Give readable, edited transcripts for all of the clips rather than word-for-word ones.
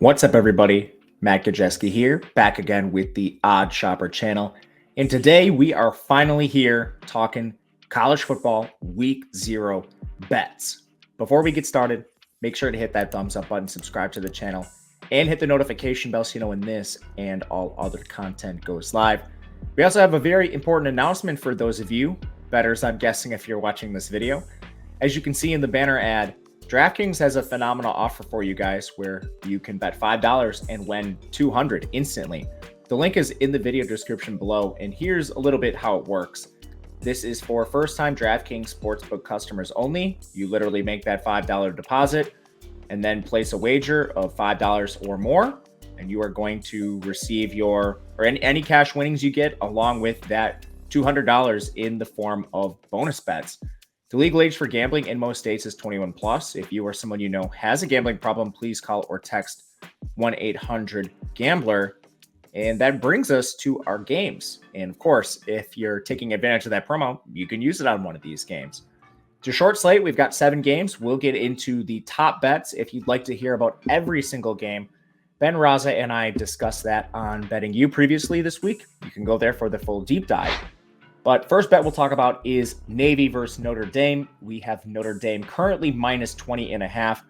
What's up, everybody? Matt Gajewski here, back again with the Odd Shopper channel. And today we are finally here talking college football week 0 bets. Before we get started, make sure to hit that thumbs up button, subscribe to the channel, and hit the notification bell so you know when this and all other content goes live. We also have a very important announcement for those of you bettors, I'm guessing, if you're watching this video. As you can see in the banner ad, DraftKings has a phenomenal offer for you guys where you can bet $5 and win $200 instantly. The link is in the video description below, and here's a little bit how it works. This is for first-time DraftKings Sportsbook customers only. You literally make that $5 deposit and then place a wager of $5 or more, and you are going to receive any cash winnings you get along with that $200 in the form of bonus bets. The legal age for gambling in most states is 21 plus. If you or someone you know has a gambling problem, please call or text 1-800-GAMBLER. And that brings us to our games. And of course, if you're taking advantage of that promo, you can use it on one of these games. It's a short slate. We've got 7 games. We'll get into the top bets. If you'd like to hear about every single game, Ben Raza and I discussed that on Betting You previously this week. You can go there for the full deep dive. But first bet we'll talk about is Navy versus Notre Dame. We have Notre Dame currently minus 20.5.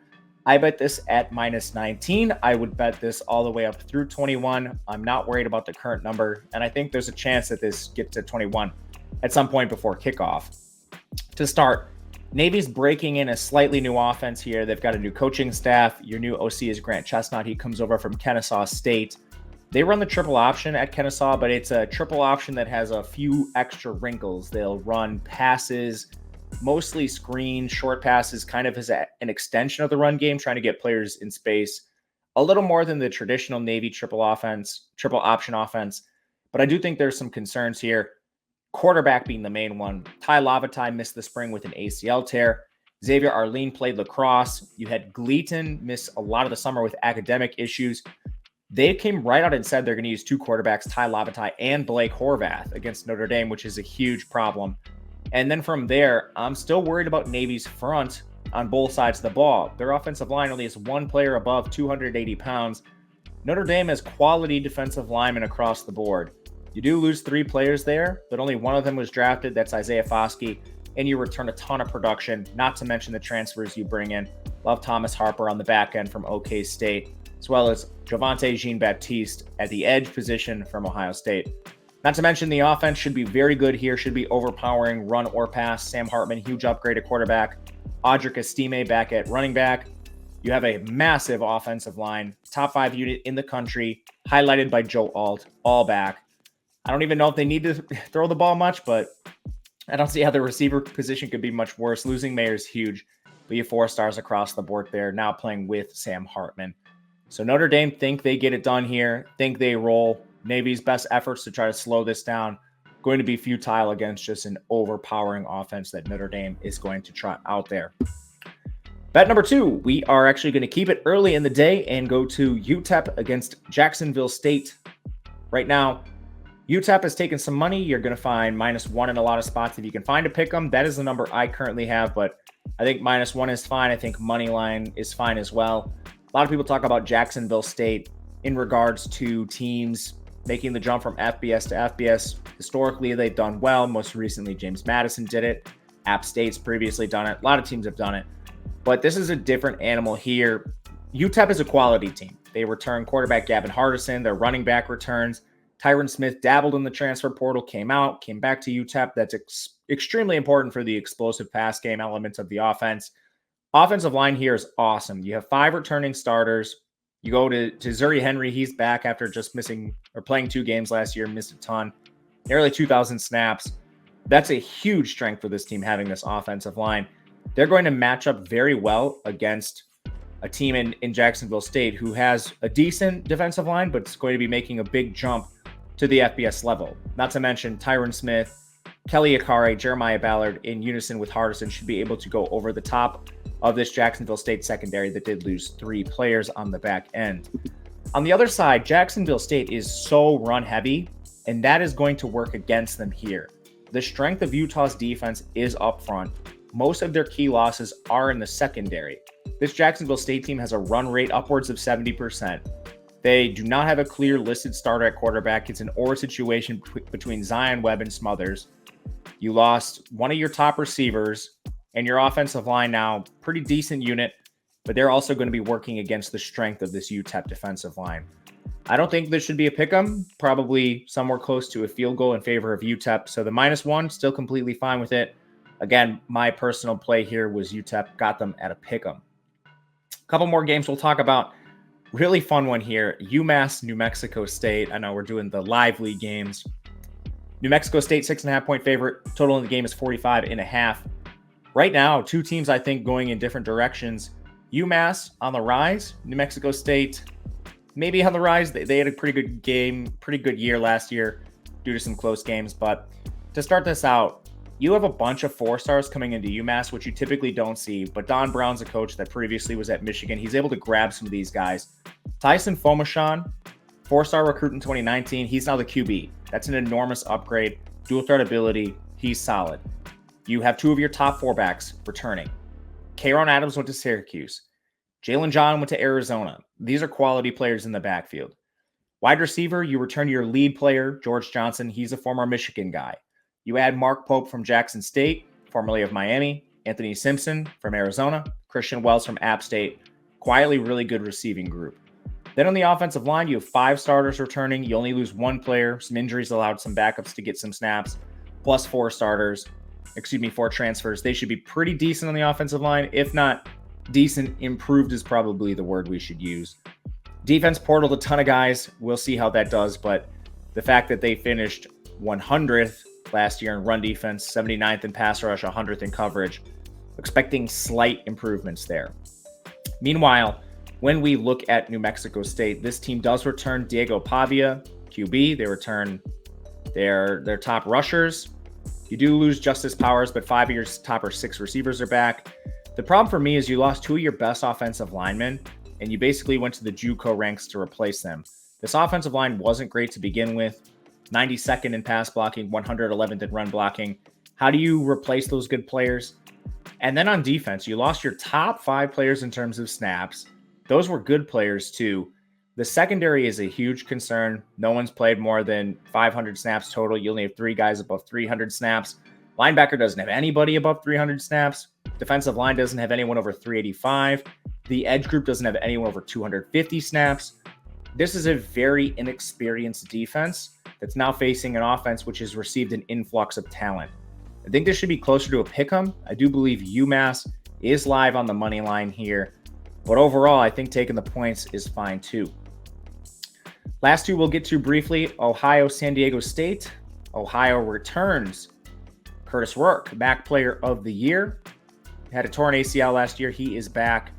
I bet this at minus 19. I would bet this all the way up through 21. I'm not worried about the current number, and I think there's a chance that this gets to 21 at some point before kickoff. To start, Navy's breaking in a slightly new offense here. They've got a new coaching staff. Your new OC is Grant Chestnut. He comes over from Kennesaw State. They run the triple option at Kennesaw, but it's a triple option that has a few extra wrinkles. They'll run passes, mostly screen, short passes, kind of as an extension of the run game, trying to get players in space a little more than the traditional Navy triple option offense. But I do think there's some concerns here. Quarterback being the main one. Ty Lavatai missed the spring with an ACL tear. Xavier Arline played lacrosse. You had Gleaton miss a lot of the summer with academic issues. They came right out and said they're going to use 2 quarterbacks, Ty Lavatai and Blake Horvath, against Notre Dame, which is a huge problem. And then from there, I'm still worried about Navy's front on both sides of the ball. Their offensive line only has one player above 280 pounds. Notre Dame has quality defensive linemen across the board. You do lose 3 players there, but only one of them was drafted. That's Isaiah Foskey. And you return a ton of production, not to mention the transfers you bring in. Love Thomas Harper on the back end from OK State, as well as Javonte Jean-Baptiste at the edge position from Ohio State. Not to mention the offense should be very good here, should be overpowering run or pass. Sam Hartman, huge upgrade at quarterback. Audric Estime back at running back. You have a massive offensive line, top 5 unit in the country, highlighted by Joe Alt, all back. I don't even know if they need to throw the ball much, but I don't see how the receiver position could be much worse. Losing Mayer is huge, but you have 4 stars across the board there, now playing with Sam Hartman. So Notre Dame think they get it done here, think they roll. Navy's best efforts to try to slow this down going to be futile against just an overpowering offense that Notre Dame is going to try out there. Bet number 2, we are actually going to keep it early in the day and go to UTEP against Jacksonville State. Right now, UTEP has taken some money. You're going to find -1 in a lot of spots. If you can find a pick 'em, that is the number I currently have, but I think -1 is fine. I think money line is fine as well. A lot of people talk about Jacksonville State in regards to teams making the jump from FBS to FBS. Historically, they've done well. Most recently, James Madison did it. App State's previously done it. A lot of teams have done it. But this is a different animal here. UTEP is a quality team. They return quarterback Gavin Hardison. Their running back returns. Tyron Smith dabbled in the transfer portal, came back to UTEP. That's extremely important for the explosive pass game elements of the offense. Offensive line here is awesome. You have 5 returning starters. You go to Zuri Henry. He's back after just playing 2 games last year, missed a ton, nearly 2,000 snaps. That's a huge strength for this team, having this offensive line. They're going to match up very well against a team in Jacksonville State who has a decent defensive line, but it's going to be making a big jump to the FBS level. Not to mention Tyron Smith, Kelly Akare, Jeremiah Ballard in unison with Hardison should be able to go over the top of this Jacksonville State secondary that did lose 3 players on the back end. On the other side, Jacksonville State is so run heavy, and that is going to work against them here. The strength of Utah's defense is up front. Most of their key losses are in the secondary. This Jacksonville State team has a run rate upwards of 70%. They do not have a clear listed starter at quarterback. It's an or situation between Zion, Webb, and Smothers. You lost one of your top receivers, and your offensive line now, pretty decent unit, but they're also going to be working against the strength of this UTEP defensive line. I don't think this should be a pick'em, probably somewhere close to a field goal in favor of UTEP. So the -1, still completely fine with it. Again, my personal play here was UTEP, got them at a pick'em. A couple more games we'll talk about. Really fun one here. UMass, New Mexico State. I know we're doing the lively games. New Mexico State, 6.5-point favorite. Total in the game is 45.5. Right now, two teams, I think, going in different directions. UMass on the rise. New Mexico State maybe on the rise. They had a pretty good game, pretty good year last year due to some close games. But to start this out, you have a bunch of 4-stars coming into UMass, which you typically don't see. But Don Brown's a coach that previously was at Michigan. He's able to grab some of these guys. Tyson Fomashon, 4-star recruit in 2019. He's now the QB. That's an enormous upgrade. Dual threat ability. He's solid. You have two of your top 4 backs returning. K'Ron Adams went to Syracuse. Jalen John went to Arizona. These are quality players in the backfield. Wide receiver, you return your lead player, George Johnson. He's a former Michigan guy. You add Mark Pope from Jackson State, formerly of Miami, Anthony Simpson from Arizona, Christian Wells from App State. Quietly really good receiving group. Then on the offensive line, you have 5 starters returning. You only lose 1 player. Some injuries allowed some backups to get some snaps, plus 4 transfers. They should be pretty decent on the offensive line. If not decent, improved is probably the word we should use. Defense portaled a ton of guys. We'll see how that does, but the fact that they finished 100th last year in run defense, 79th in pass rush, 100th in coverage, expecting slight improvements there. Meanwhile, when we look at New Mexico State, this team does return Diego Pavia, QB. They return their top rushers. You do lose Justice Powers, but 5 of your top 6 receivers are back. The problem for me is you lost 2 of your best offensive linemen, and you basically went to the JUCO ranks to replace them. This offensive line wasn't great to begin with. 92nd in pass blocking, 111th in run blocking. How do you replace those good players? And then on defense, you lost your top 5 players in terms of snaps. Those were good players too. The secondary is a huge concern. No one's played more than 500 snaps total. You only have 3 guys above 300 snaps. Linebacker doesn't have anybody above 300 snaps. Defensive line doesn't have anyone over 385. The edge group doesn't have anyone over 250 snaps. This is a very inexperienced defense that's now facing an offense which has received an influx of talent. I think this should be closer to a pick'em. I do believe UMass is live on the money line here, but overall, I think taking the points is fine too. Last two we'll get to briefly. Ohio, San Diego State. Ohio returns Curtis Rourke, back player of the year. Had a torn ACL last year. He is back.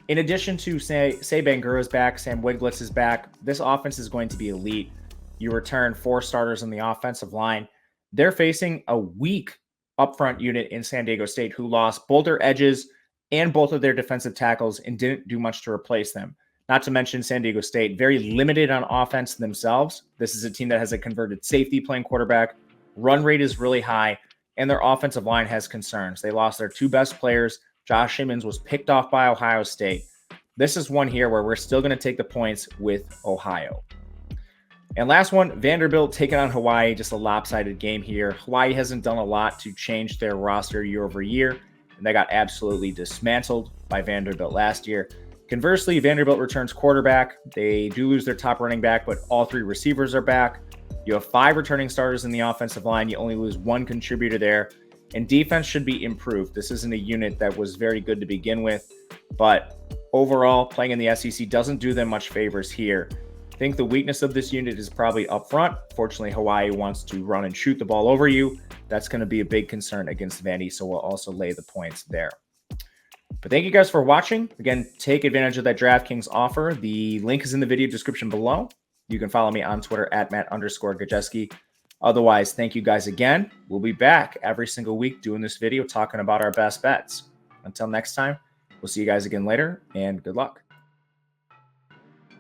In addition to say Bangura is back, Sam Wiglitz is back. This offense is going to be elite. You return 4 starters on the offensive line. They're facing a weak upfront unit in San Diego State who lost both their edges and both of their defensive tackles and didn't do much to replace them. Not to mention San Diego State, very limited on offense themselves. This is a team that has a converted safety playing quarterback. Run rate is really high, and their offensive line has concerns. They lost their 2 best players. Josh Simmons was picked off by Ohio State. This is one here where we're still going to take the points with Ohio. And last one, Vanderbilt taking on Hawaii, just a lopsided game here. Hawaii hasn't done a lot to change their roster year over year, and they got absolutely dismantled by Vanderbilt last year. Conversely, Vanderbilt returns quarterback. They do lose their top running back, but all 3 receivers are back. You have 5 returning starters in the offensive line. You only lose 1 contributor there. And defense should be improved. This isn't a unit that was very good to begin with, but overall, playing in the SEC doesn't do them much favors here. I think the weakness of this unit is probably up front. Fortunately, Hawaii wants to run and shoot the ball over you. That's going to be a big concern against Vandy, so we'll also lay the points there. But thank you guys for watching. Again, take advantage of that DraftKings offer. The link is in the video description below. You can follow me on Twitter at Matt_Gajewski. Otherwise, thank you guys again. We'll be back every single week doing this video, talking about our best bets. Until next time, we'll see you guys again later, and good luck.